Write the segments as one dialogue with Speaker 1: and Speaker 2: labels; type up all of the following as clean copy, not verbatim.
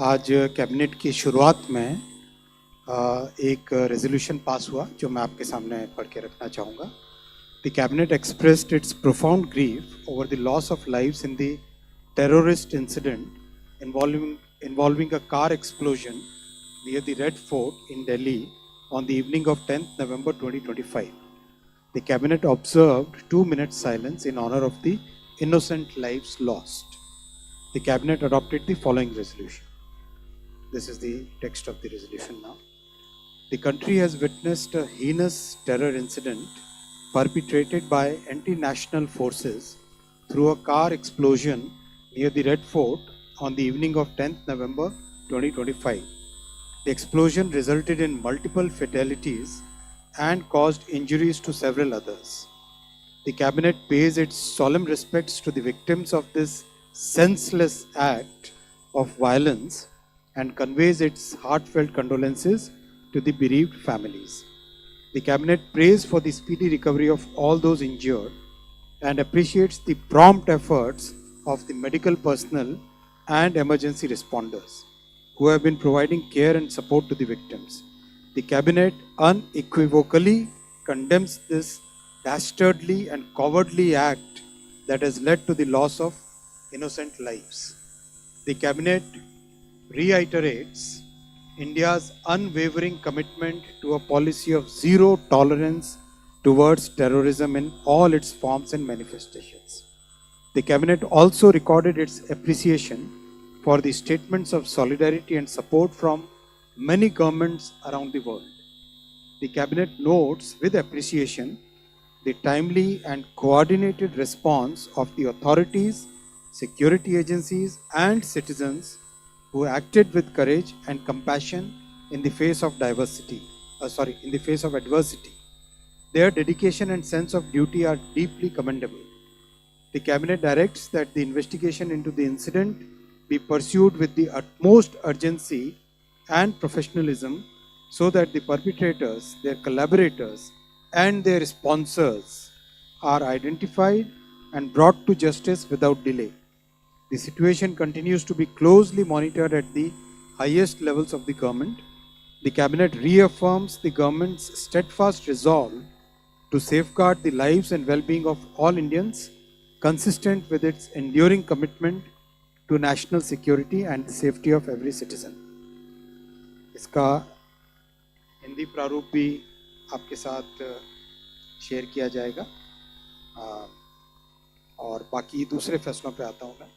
Speaker 1: आज कैबिनेट की शुरुआत में एक रेजोल्यूशन पास हुआ जो मैं आपके सामने पढ़ के रखना चाहूँगा। The cabinet expressed its profound grief over the loss of lives in the terrorist incident involving a car explosion near the Red Fort in Delhi on the evening of 10th November 2025. The cabinet observed 2 minutes silence in honor of the innocent lives lost. The cabinet adopted the following resolution. This is the text of the resolution now. The country has witnessed a heinous terror incident perpetrated by anti-national forces through a car explosion near the Red Fort on the evening of 10th November 2025. The explosion resulted in multiple fatalities and caused injuries to several others. The cabinet pays its solemn respects to the victims of this senseless act of violence and conveys its heartfelt condolences to the bereaved families. The cabinet prays for the speedy recovery of all those injured and appreciates the prompt efforts of the medical personnel and emergency responders who have been providing care and support to the victims. The cabinet unequivocally condemns this dastardly and cowardly act that has led to the loss of innocent lives. The cabinet reiterates India's unwavering commitment to a policy of zero tolerance towards terrorism in all its forms and manifestations. The cabinet also recorded its appreciation for the statements of solidarity and support from many governments around the world. The cabinet notes with appreciation the timely and coordinated response of the authorities, security agencies, and citizens who acted with courage and compassion in the face of adversity. Their dedication and sense of duty are deeply commendable. The cabinet directs that the investigation into the incident be pursued with the utmost urgency and professionalism so that the perpetrators, their collaborators, and their sponsors are identified and brought to justice without delay. The situation continues to be closely monitored at the highest levels of the government. The cabinet reaffirms the government's steadfast resolve to safeguard the lives and well-being of all Indians, consistent with its enduring commitment to national security and the safety of every citizen. इसका हिंदी प्रारूप भी आपके साथ share किया जाएगा और बाकी दूसरे फैसलों पे आता हूँ मैं।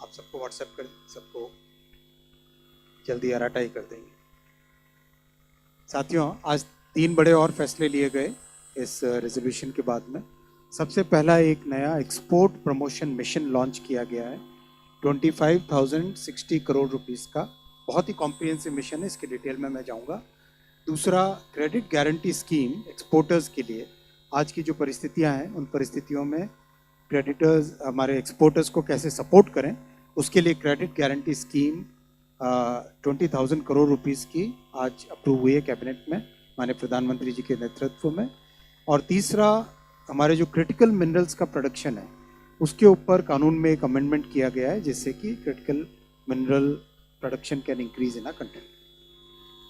Speaker 1: आप सबको व्हाट्सएप कर सबको जल्दी आराटाई कर देंगे। साथियों, आज 3 बड़े और फैसले लिए गए इस रेजोल्यूशन के बाद में। सबसे पहला एक नया एक्सपोर्ट प्रमोशन मिशन लॉन्च किया गया है 25,060 करोड़ रुपीस का। बहुत ही कॉम्प्रिहेंसिव मिशन है, इसके डिटेल में मैं जाऊंगा। दूसरा, क्रेडिट गारंटी स्कीम एक्सपोर्टर्स के लिए। आज की जो परिस्थितियां हैं उन परिस्थितियों में क्रेडिटर्स हमारे एक्सपोर्टर्स को कैसे सपोर्ट करें, उसके लिए credit guarantee scheme 20,000 crore rupees की आज अप्रूव हुई है कैबिनेट में माननीय प्रधानमंत्री जी के नेतृत्व में। और तीसरा, हमारे जो क्रिटिकल मिनरल्स का प्रोडक्शन है उसके ऊपर कानून में एक अमेंडमेंट किया गया है जिससे कि critical mineral production can increase in our country.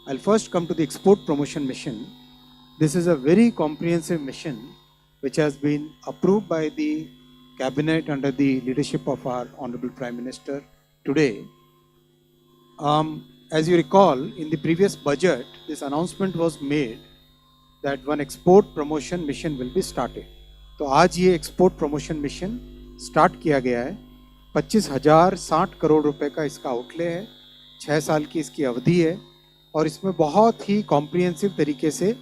Speaker 1: I'll first come to the export promotion mission. This is a very comprehensive mission which has been approved by the cabinet under the leadership of our Honorable Prime Minister today. As you recall, in the previous budget, this announcement was made that one export promotion mission will be started. तो आज ये export promotion mission start किया गया है। 25,060 करोड़ रुपए का इसका outlay है, 6 साल की इसकी अवधि है और इसमें बहुत ही कॉम्प्रिहेंसिव तरीके से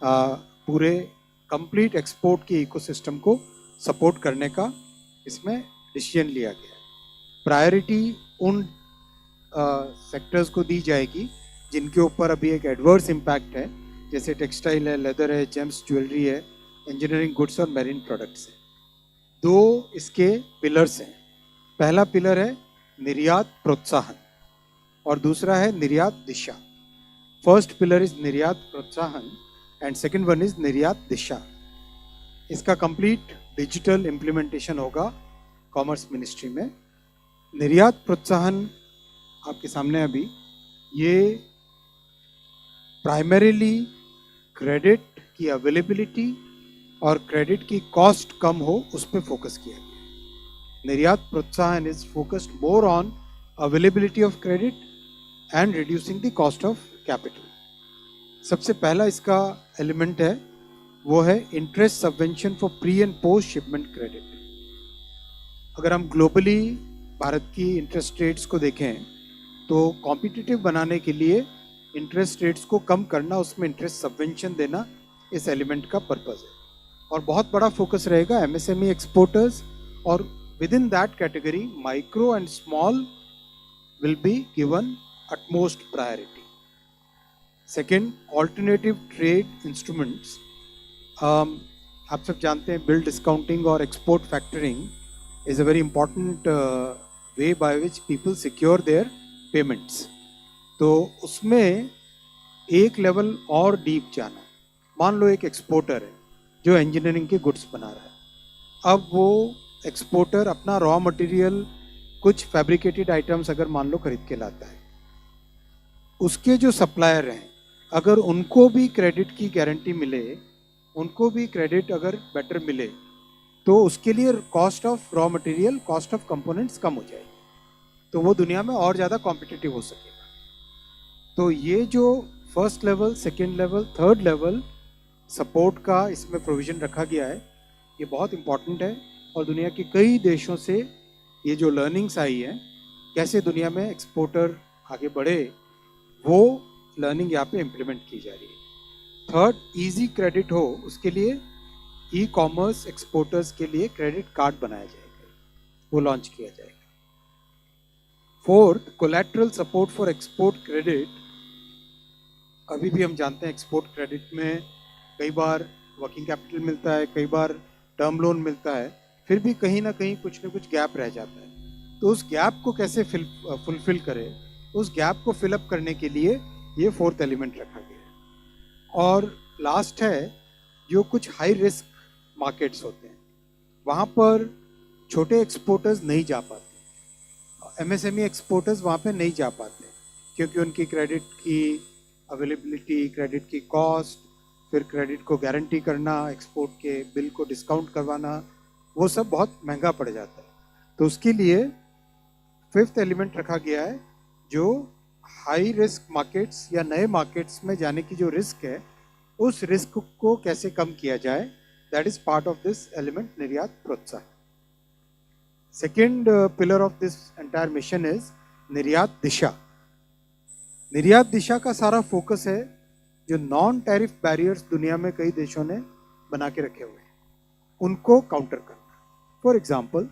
Speaker 1: पूरे कंप्लीट एक्सपोर्ट के इकोसिस्टम को सपोर्ट करने का इसमें डिसीजन लिया गया है। प्रायोरिटी उन सेक्टर्स को दी जाएगी जिनके ऊपर अभी एक एडवर्स इम्पैक्ट है, जैसे टेक्सटाइल है, लेदर है, जेम्स ज्वेलरी है, इंजीनियरिंग गुड्स और मैरीन प्रोडक्ट्स है। 2 इसके पिलर्स हैं। पहला पिलर है निर्यात प्रोत्साहन और दूसरा है निर्यात दिशा। फर्स्ट पिलर इज निर्यात प्रोत्साहन एंड सेकंड वन इज निर्यात दिशा। इसका कंप्लीट डिजिटल इम्प्लीमेंटेशन होगा कॉमर्स मिनिस्ट्री में निर्यात प्रोत्साहन आपके सामने अभी ये प्राइमरीली क्रेडिट की अवेलेबिलिटी और क्रेडिट की कॉस्ट कम हो उस पर फोकस किया गया। निर्यात प्रोत्साहन is focused more on availability of credit and reducing the cost of capital. सबसे पहला इसका एलिमेंट है वो है interest subvention for pre and post shipment credit. अगर हम ग्लोबली भारत की इंटरेस्ट रेट्स को देखें तो कॉम्पिटिटिव बनाने के लिए इंटरेस्ट रेट्स को कम करना, उसमें इंटरेस्ट सबवेंशन देना इस एलिमेंट का पर्पस है। और बहुत बड़ा फोकस रहेगा एमएसएमई एक्सपोर्टर्स, और with in that category micro and small will be given utmost priority. Second, alternative trade instruments. आप सब जानते हैं बिल डिस्काउंटिंग और export factoring is a very important way by which people secure their payments. तो उसमें एक level और deep जाना। मान लो एक एक्सपोर्टर है जो इंजीनियरिंग के गुड्स बना रहा है। अब वो एक्सपोर्टर अपना रॉ मटेरियल कुछ फैब्रिकेटेड आइटम्स अगर मान लो खरीद के लाता है, उसके जो सप्लायर हैं अगर उनको भी क्रेडिट की गारंटी मिले, उनको भी क्रेडिट अगर बेटर मिले, तो उसके लिए cost of raw material, cost of components कम हो जाएगी, तो वो दुनिया में और ज़्यादा कॉम्पिटिटिव हो सकेगा। तो ये जो first level, second level, third level support का इसमें प्रोविज़न रखा गया है, ये बहुत इम्पॉर्टेंट है। और दुनिया के कई देशों से ये जो लर्निंग्स आई हैं, कैसे दुनिया में एक्सपोर्टर आगे बढ़े, वो लर्निंग यहाँ पे इम्प्लीमेंट की जा रही है। थर्ड, इजी क्रेडिट हो, उसके लिए ई कॉमर्स एक्सपोर्टर्स के लिए क्रेडिट कार्ड बनाया जाएगा, वो लॉन्च किया जाएगा। Fourth, collateral support for export credit. अभी भी हम जानते हैं एक्सपोर्ट क्रेडिट में कई बार वर्किंग कैपिटल मिलता है, कई बार टर्म लोन मिलता है, फिर भी कहीं ना कहीं कुछ न कुछ गैप रह जाता है। तो उस गैप को कैसे फुलफिल करे, उस गैप को फिलअप करने के लिए ये फोर्थ एलिमेंट रखा गया है। और लास्ट है जो कुछ हाई रिस्क मार्केट्स होते हैं, वहाँ पर छोटे एक्सपोर्टर्स नहीं जा पाते, एमएसएमई एक्सपोर्टर्स वहाँ पे नहीं जा पाते, क्योंकि उनकी क्रेडिट की अवेलेबिलिटी, क्रेडिट की कॉस्ट, फिर क्रेडिट को गारंटी करना, एक्सपोर्ट के बिल को डिस्काउंट करवाना, वो सब बहुत महंगा पड़ जाता है। तो उसके लिए फिफ्थ एलिमेंट रखा गया है जो हाई रिस्क मार्केट्स या नए मार्केट्स में जाने की जो रिस्क है, उस रिस्क को कैसे कम किया जाए, that is part of this element निर्यात प्रोत्साहन। Second pillar of this entire mission is निर्यात दिशा। निर्यात दिशा का सारा फोकस है जो नॉन टैरिफ बैरियर्स दुनिया में कई देशों ने बना के रखे हुए हैं, उनको काउंटर करना। फॉर एग्जाम्पल,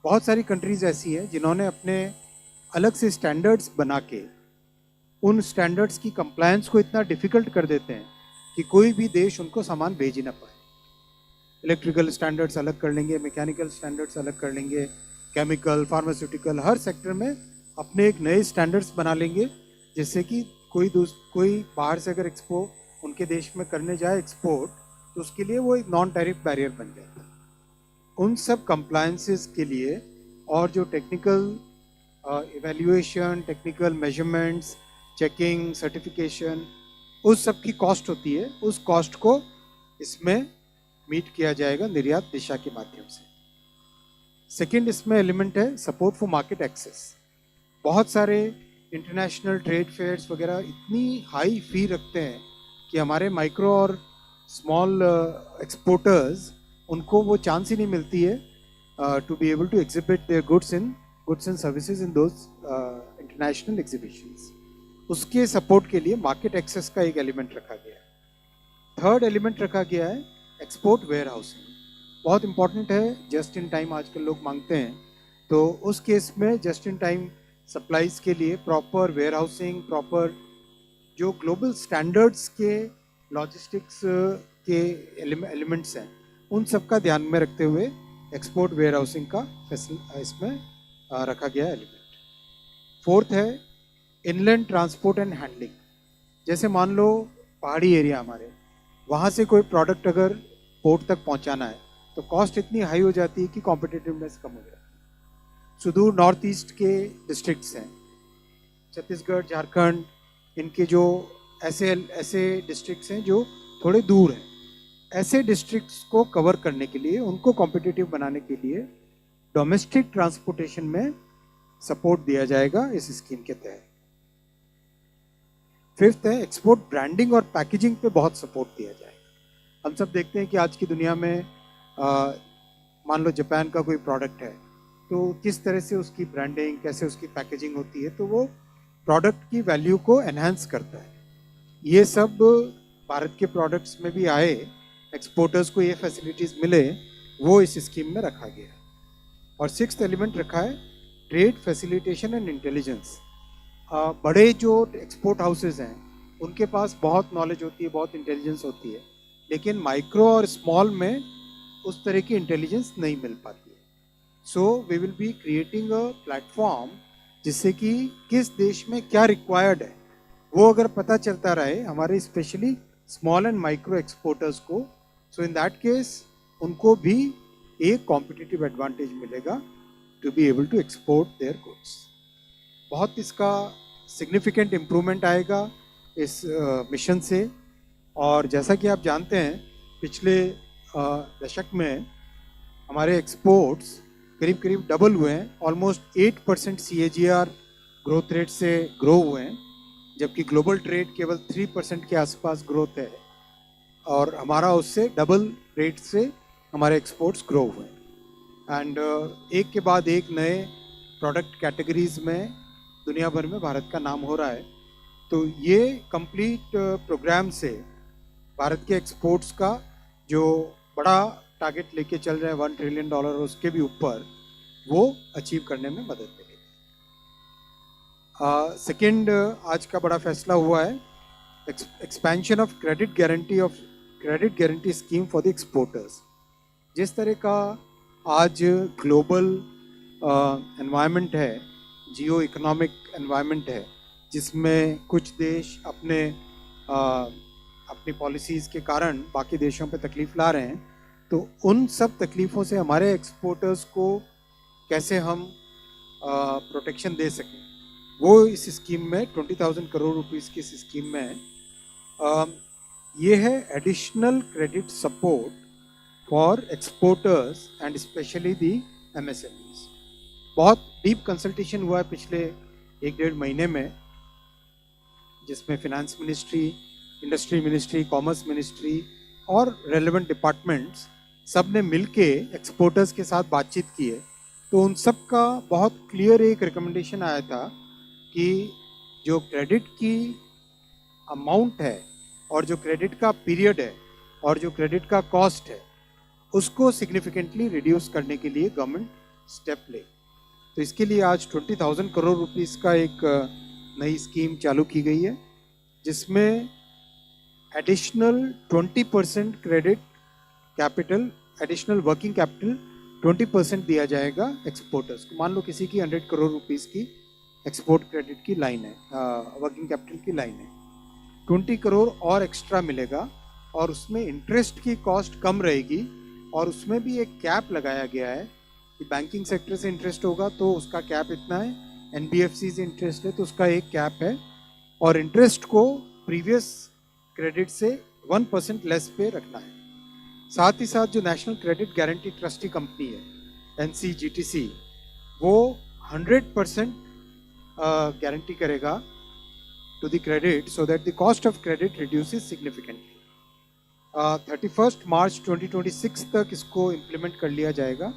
Speaker 1: बहुत सारी कंट्रीज ऐसी हैं जिन्होंने अपने अलग से स्टैंडर्ड्स बना के उन स्टैंडर्ड्स की कंप्लायंस को इतना डिफिकल्ट कर देते हैं कि कोई भी देश उनको सामान भेज ही ना पाए। इलेक्ट्रिकल स्टैंडर्ड्स अलग कर लेंगे, मैकेनिकल स्टैंडर्ड्स अलग कर लेंगे, केमिकल, फार्मास्यूटिकल, हर सेक्टर में अपने एक नए स्टैंडर्ड्स बना लेंगे, जिससे कि कोई बाहर से अगर उनके देश में करने जाए एक्सपोर्ट, तो उसके लिए वो एक नॉन टैरिफ बैरियर बन जाता है। उन सब कंप्लायंसेस के लिए और जो technical evaluation, technical measurements, checking, certification, उस सब की कॉस्ट होती है, उस कॉस्ट को इसमें मीट किया जाएगा निर्यात दिशा के माध्यम से। सेकंड इसमें एलिमेंट है सपोर्ट फॉर मार्केट एक्सेस। बहुत सारे इंटरनेशनल ट्रेड फेयर्स वगैरह इतनी हाई फी रखते हैं कि हमारे माइक्रो और स्मॉल एक्सपोर्टर्स, उनको वो चांस ही नहीं मिलती है to be able to exhibit their goods and services in those international exhibitions. उसके सपोर्ट के लिए मार्केट एक्सेस का एक एलिमेंट रखा गया है। थर्ड एलिमेंट रखा गया है एक्सपोर्ट वेयर हाउसिंग। बहुत इंपॉर्टेंट है, जस्ट इन टाइम आजकल लोग मांगते हैं, तो उस केस में जस्ट इन टाइम सप्लाईज के लिए प्रॉपर वेयर हाउसिंग, प्रॉपर जो ग्लोबल स्टैंडर्ड्स के लॉजिस्टिक्स के एलिमेंट्स हैं, उन सब का ध्यान में रखते हुए एक्सपोर्ट वेयर हाउसिंग का इसमें रखा गया एलिमेंट। फोर्थ है इनलैंड ट्रांसपोर्ट एंड हैंडलिंग। जैसे मान लो पहाड़ी एरिया हमारे, वहाँ से कोई प्रोडक्ट अगर पोर्ट तक पहुँचाना है तो कॉस्ट इतनी हाई हो जाती है कि कॉम्पिटिटिवनेस कम हो जाती है। सुदूर नॉर्थ ईस्ट के डिस्ट्रिक्ट्स हैं, छत्तीसगढ़, झारखंड, इनके जो ऐसे ऐसे डिस्ट्रिक्ट्स हैं जो थोड़े दूर हैं, ऐसे डिस्ट्रिक्ट्स को कवर करने के लिए, उनको कॉम्पिटिटिव बनाने के लिए डोमेस्टिक ट्रांसपोर्टेशन में सपोर्ट दिया जाएगा इस स्कीम के तहत। फिफ्थ है एक्सपोर्ट ब्रांडिंग और पैकेजिंग पे बहुत सपोर्ट दिया जाएगा। हम सब देखते हैं कि आज की दुनिया में मान लो जापान का कोई प्रोडक्ट है, तो किस तरह से उसकी ब्रांडिंग, कैसे उसकी पैकेजिंग होती है, तो वो प्रोडक्ट की वैल्यू को एनहांस करता है। ये सब भारत के प्रोडक्ट्स में भी आए, एक्सपोर्टर्स को ये फैसिलिटीज़ मिले, वो इस स्कीम में रखा गया है। और सिक्स्थ एलिमेंट रखा है ट्रेड फैसिलिटेशन एंड इंटेलिजेंस। बड़े जो एक्सपोर्ट हाउसेज हैं उनके पास बहुत नॉलेज होती है, बहुत इंटेलिजेंस होती है, लेकिन माइक्रो और स्मॉल में उस तरह की इंटेलिजेंस नहीं मिल पाती है। So we will be creating a platform जिससे कि किस देश में क्या रिक्वायर्ड है वो अगर पता चलता रहे हमारे specially small and micro exporters को, सो इन दैट केस उनको भी एक कॉम्पिटिटिव एडवांटेज मिलेगा to be able to export their goods. बहुत इसका सिग्निफिकेंट इम्प्रूवमेंट आएगा इस मिशन से। और जैसा कि आप जानते हैं पिछले दशक में हमारे एक्सपोर्ट्स करीब करीब डबल हुए हैं, ऑलमोस्ट 8% CAGR ग्रोथ रेट से ग्रो हुए हैं, जबकि ग्लोबल ट्रेड केवल 3% के आसपास ग्रोथ है, और हमारा उससे डबल रेट से हमारे एक्सपोर्ट्स ग्रो हुए हैं। एंड एक के बाद एक नए प्रोडक्ट कैटेगरीज में दुनिया भर में भारत का नाम हो रहा है। तो ये कंप्लीट प्रोग्राम से भारत के एक्सपोर्ट्स का जो बड़ा टारगेट लेके चल रहे हैं $1 ट्रिलियन और उसके भी ऊपर, वो अचीव करने में मदद मिलेगी। सेकेंड आज का बड़ा फैसला हुआ है expansion of credit guarantee scheme for the exporters. जिस तरह का आज ग्लोबल एनवायरनमेंट है, जियो इकोनॉमिक एनवायरनमेंट है, जिसमें कुछ देश अपनी पॉलिसीज़ के कारण बाकी देशों पे तकलीफ ला रहे हैं, तो उन सब तकलीफ़ों से हमारे एक्सपोर्टर्स को कैसे हम प्रोटेक्शन दे सकें, वो इस स्कीम में 20,000 करोड़ रुपीस की इस स्कीम में ये है additional credit support for exporters and specially the MSMEs। बहुत डीप कंसल्टेशन हुआ है पिछले 1-1.5 महीने में, जिसमें finance ministry, industry ministry, commerce ministry और रेलेवेंट डिपार्टमेंट्स सब ने मिलके एक्सपोर्टर्स के साथ बातचीत की है। तो उन सब का बहुत क्लियर एक रिकमेंडेशन आया था कि जो क्रेडिट की अमाउंट है और जो क्रेडिट का पीरियड है और जो क्रेडिट का कॉस्ट है, उसको सिग्निफिकेंटली रिड्यूस करने के लिए गवर्नमेंट स्टेप ले। तो इसके लिए आज 20,000 करोड़ रुपीस का एक नई स्कीम चालू की गई है, जिसमें additional 20% credit capital, additional working capital 20% दिया जाएगा एक्सपोर्टर्स को। मान लो किसी की 100 करोड़ रुपीस की एक्सपोर्ट क्रेडिट की लाइन है, वर्किंग कैपिटल की लाइन है, 20 करोड़ और एक्स्ट्रा मिलेगा, और उसमें इंटरेस्ट की कॉस्ट कम रहेगी, और उसमें भी एक कैप लगाया गया है कि बैंकिंग सेक्टर से इंटरेस्ट होगा तो उसका कैप इतना है, NBFC से इंटरेस्ट है तो उसका एक कैप है, और इंटरेस्ट को प्रीवियस क्रेडिट से 1% लेस पे रखना है। साथ ही साथ जो national credit guarantee trustee company है NCGTC, वो 100% गारंटी करेगा to the credit, so that the cost of credit reduces significantly. 31 मार्च 2026 तक इसको इम्प्लीमेंट कर लिया जाएगा।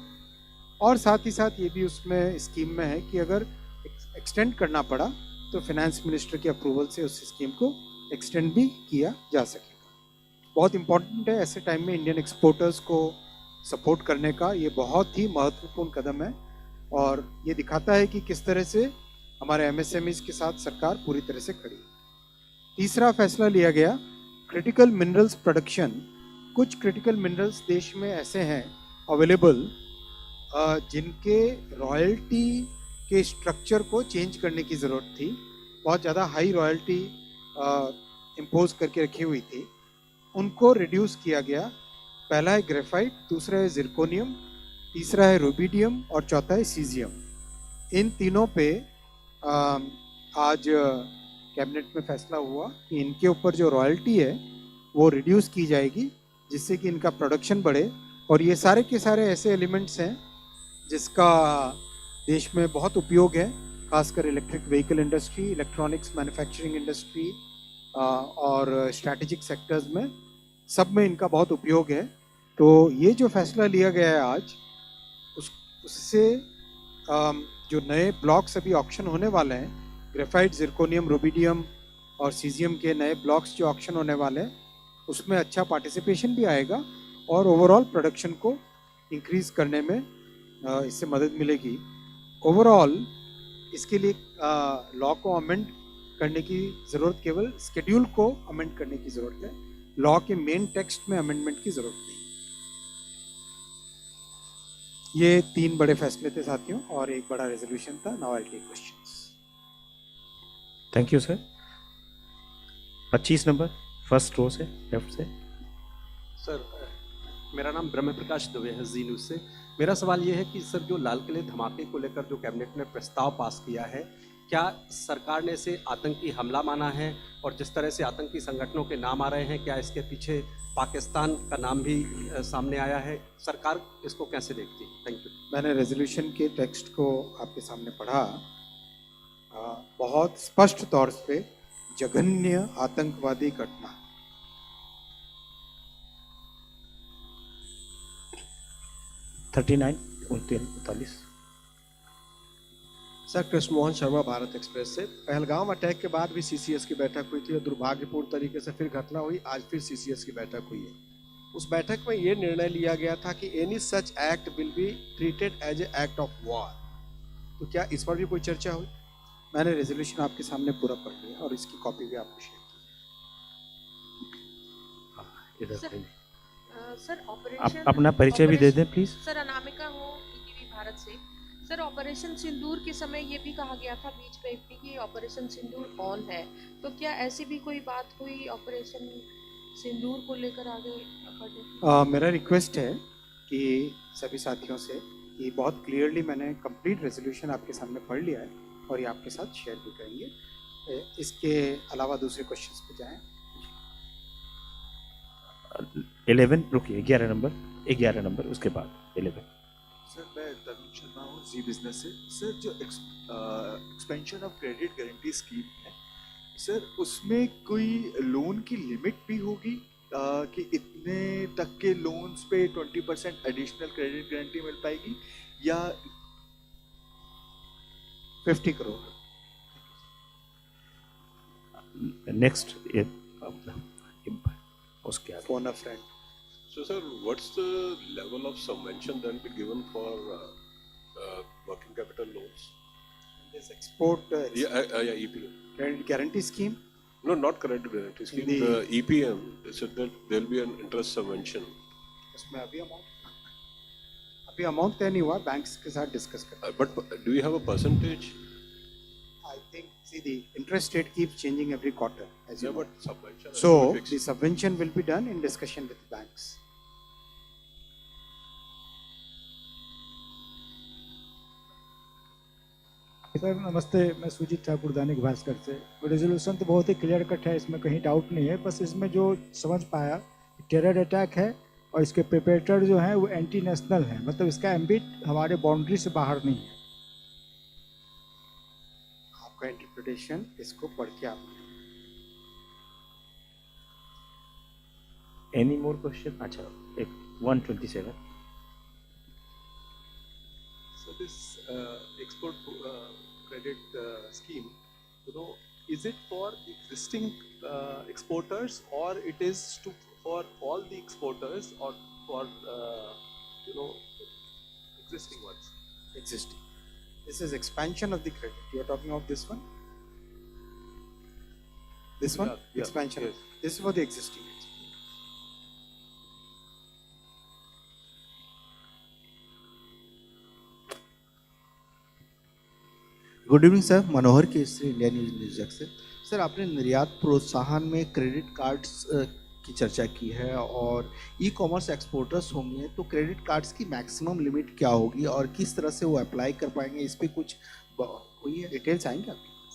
Speaker 1: और साथ ही साथ ये भी उसमें स्कीम में है कि अगर एक्सटेंड करना पड़ा तो फिनेंस मिनिस्टर के अप्रूवल से उस स्कीम को एक्सटेंड भी किया जा सकेगा। बहुत इम्पॉर्टेंट है ऐसे टाइम में इंडियन एक्सपोर्टर्स को सपोर्ट करने का, ये बहुत ही महत्वपूर्ण कदम है, और ये दिखाता है कि किस तरह से हमारे MSMEs के साथ सरकार पूरी तरह से खड़ी है। तीसरा फैसला लिया गया क्रिटिकल मिनरल्स प्रोडक्शन। कुछ क्रिटिकल मिनरल्स देश में ऐसे हैं अवेलेबल जिनके रॉयल्टी के स्ट्रक्चर को चेंज करने की ज़रूरत थी, बहुत ज़्यादा हाई रॉयल्टी इम्पोज करके रखी हुई थी, उनको रिड्यूस किया गया। पहला है ग्रेफाइट, दूसरा है जिरकोनियम, तीसरा है रूबिडियम और चौथा है सीजियम। इन तीनों पे आज कैबिनेट में फैसला हुआ कि इनके ऊपर जो रॉयल्टी है वो रिड्यूस की जाएगी, जिससे कि इनका प्रोडक्शन बढ़े। और ये सारे के सारे ऐसे एलिमेंट्स हैं जिसका देश में बहुत उपयोग है, खासकर electric vehicle industry, electronics manufacturing industry और स्ट्रैटेजिक सेक्टर्स में, सब में इनका बहुत उपयोग है। तो ये जो फैसला लिया गया है आज, उससे जो नए ब्लॉक्स अभी ऑक्शन होने वाले हैं, ग्रेफाइट, जिरकोनियम, रुबिडियम और सीजियम के नए ब्लॉक्स जो ऑक्शन होने वाले हैं, उसमें अच्छा पार्टिसिपेशन भी आएगा और ओवरऑल प्रोडक्शन को इंक्रीज करने में इससे मदद मिलेगी। ओवरऑल इसके लिए लॉ को अमेंड करने की ज़रूरत, केवल स्केड्यूल को अमेंड करने की ज़रूरत है, लॉ के मेन टेक्स्ट में अमेंडमेंट की ज़रूरत नहीं। ये 3 बड़े फैसले थे साथियों और एक बड़ा रेजोल्यूशन था। Now I take questions.
Speaker 2: Thank you sir. 25 number first row से, लेफ्ट से।
Speaker 3: सर, मेरा नाम ब्रह्म प्रकाश दुबे है, जी न्यूज़ से। मेरा सवाल ये है कि सर, जो लाल किले धमाके को लेकर जो कैबिनेट ने प्रस्ताव पास किया है, क्या सरकार ने इसे आतंकी हमला माना है? और जिस तरह से आतंकी संगठनों के नाम आ रहे हैं, क्या इसके पीछे पाकिस्तान का नाम भी सामने आया है? सरकार इसको कैसे देखती है? Thank you.
Speaker 1: मैंने रेजोल्यूशन के टेक्स्ट को आपके सामने पढ़ा। बहुत स्पष्ट तौर पे जघन्य आतंकवादी घटना।
Speaker 4: सर, कृष्ण मोहन शर्मा, भारत एक्सप्रेस से। पहलगाम अटैक के बाद भी सीसीएस की बैठक हुई थी और दुर्भाग्यपूर्ण तरीके से फिर घटना हुई, आज फिर सीसीएस की बैठक हुई है। उस बैठक में ये निर्णय लिया गया था कि any such act will be treated as a act of war. तो क्या इस पर भी कोई चर्चा हुई?
Speaker 1: मैंने रेजोल्यूशन आपके सामने पूरा पढ़ लिया और इसकी कॉपी भी आपको शेयर की।
Speaker 5: सर, ऑपरेशन,
Speaker 2: अपना परिचय भी दे दें प्लीज।
Speaker 5: सर, अनामिका हूँ, ईटीवी भारत से। सर, ऑपरेशन सिंदूर के समय ये भी कहा गया था बीच में कि ऑपरेशन सिंदूर ऑन है, तो क्या ऐसी भी कोई बात हुई ऑपरेशन सिंदूर को लेकर आगे बढ़ने?
Speaker 1: मेरा रिक्वेस्ट है कि सभी साथियों से कि बहुत क्लियरली मैंने कंप्लीट रेजोल्यूशन आपके सामने पढ़ लिया है और ये आपके साथ शेयर भी करेंगे। इसके अलावा दूसरे क्वेश्चंस पे जाएं।
Speaker 2: 11 रुकिए, 11 नंबर उसके बाद 11।
Speaker 6: सर, मैं तरुण शर्मा हूँ, जी बिजनेस से। सर, जो expansion of credit guarantee scheme है, सर उसमें कोई लोन की लिमिट भी होगी कि इतने तक के लोन्स पे 20% एडिशनल क्रेडिट गारंटी मिल पाएगी, या
Speaker 1: 50 करोड़?
Speaker 2: नेक्स्ट उसके आगे।
Speaker 1: Phone a friend.
Speaker 7: So, sir, what's the level of subvention that will be given for working capital loans?
Speaker 1: This export
Speaker 7: Yeah, EPM.
Speaker 1: credit guarantee scheme.
Speaker 7: No, not credit guarantee scheme.
Speaker 1: The-
Speaker 7: The EPM, they said that there will be an interest subvention.
Speaker 1: उसमें अभी amount तय नहीं हुआ, banks के साथ discuss करते
Speaker 7: But do you have a percentage?
Speaker 1: हैं। I think, see, the interest rate keeps changing every quarter, as you
Speaker 7: Yeah,
Speaker 1: know.
Speaker 7: but subvention. has
Speaker 1: So
Speaker 7: to be fixed.
Speaker 1: the subvention will be done in discussion with the banks.
Speaker 8: Sir नमस्ते, मैं सुजीत ठाकुर, दैनिक भास्कर से। Resolution तो बहुत ही clear cut है, इसमें कहीं doubt नहीं है। बस इसमें जो समझ पाया, टेरर अटैक है और इसके पेपेटर जो हैं वो एंटी नेशनल हैं, मतलब इसका एम्बिट हमारे बाउंड्री से बाहर नहीं है।
Speaker 1: आपका इंटरप्रिटेशन इसको पढ़ के आप
Speaker 2: एनी मोर क्वेश्चन? अच्छा, एक 127।
Speaker 9: So this export credit scheme, is it for existing exporters, or it is for all the exporters, or for existing ones?
Speaker 1: existing. This is expansion of the credit. You are talking of this one? This one?
Speaker 9: Yeah,
Speaker 1: Expansion.
Speaker 9: yes.
Speaker 1: This is for the existing.
Speaker 10: Good evening sir, Manohar Kesari, India news से। Sir, आपने निर्यात प्रोत्साहन में credit cards की चर्चा की है और ई कॉमर्स एक्सपोर्टर्स होंगे, तो क्रेडिट कार्ड्स की मैक्सिमम लिमिट क्या होगी और किस तरह से वो अप्लाई कर पाएंगे, इस पर कुछ हुई है?
Speaker 1: डिटेल्स आएंगे आपके पास।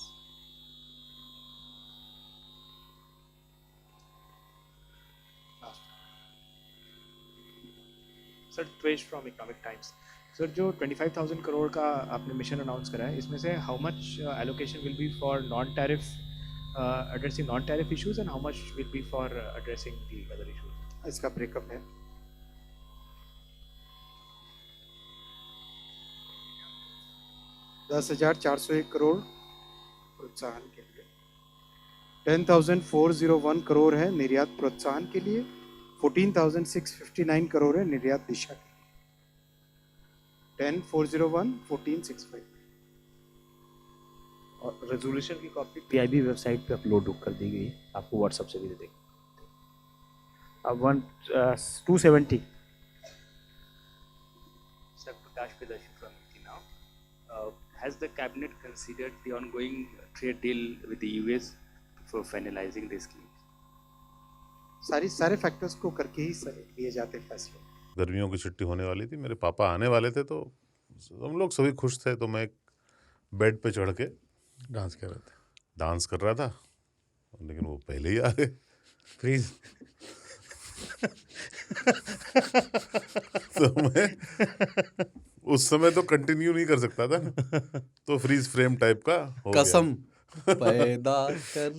Speaker 11: Sir Twesh from Economic Times. Sir जो 25,000 करोड़ का आपने मिशन अनाउंस करा है, इसमें से how much allocation will be for non tariff addressing non tariff issues and how much will be for addressing the other issues?
Speaker 1: इसका ब्रेकअप है 10,401 करोड़ प्रोत्साहन के लिए, 10,401 करोड़ है निर्यात प्रोत्साहन के लिए, 14,659 करोड़ है निर्यात दिशा के लिए। 10,401, 14,659।
Speaker 2: और रेजोल्यूशन की कॉपी पीआईबी वेबसाइट पे अपलोड कर दी गई है, आपको व्हाट्सएप से भी दे देंगे। अब 270।
Speaker 12: Sir, Prakash Pedashi from now. Has the cabinet considered the ongoing trade deal with the US for finalizing the scheme?
Speaker 1: सारे फैक्टर्स को करके ही लिए जाते फैसले।
Speaker 13: गर्मियों की छुट्टी होने वाली थी, मेरे पापा आने वाले थे, तो हम लोग सभी खुश थे। तो मैं एक बेड पे चढ़ के डांस कर रहा था, लेकिन वो पहले ही आ गए।
Speaker 2: फ्रीज।
Speaker 13: तो मैं उस समय तो कंटिन्यू नहीं कर सकता था, तो फ्रीज फ्रेम टाइप का हो गया।
Speaker 14: कसम पैदा कर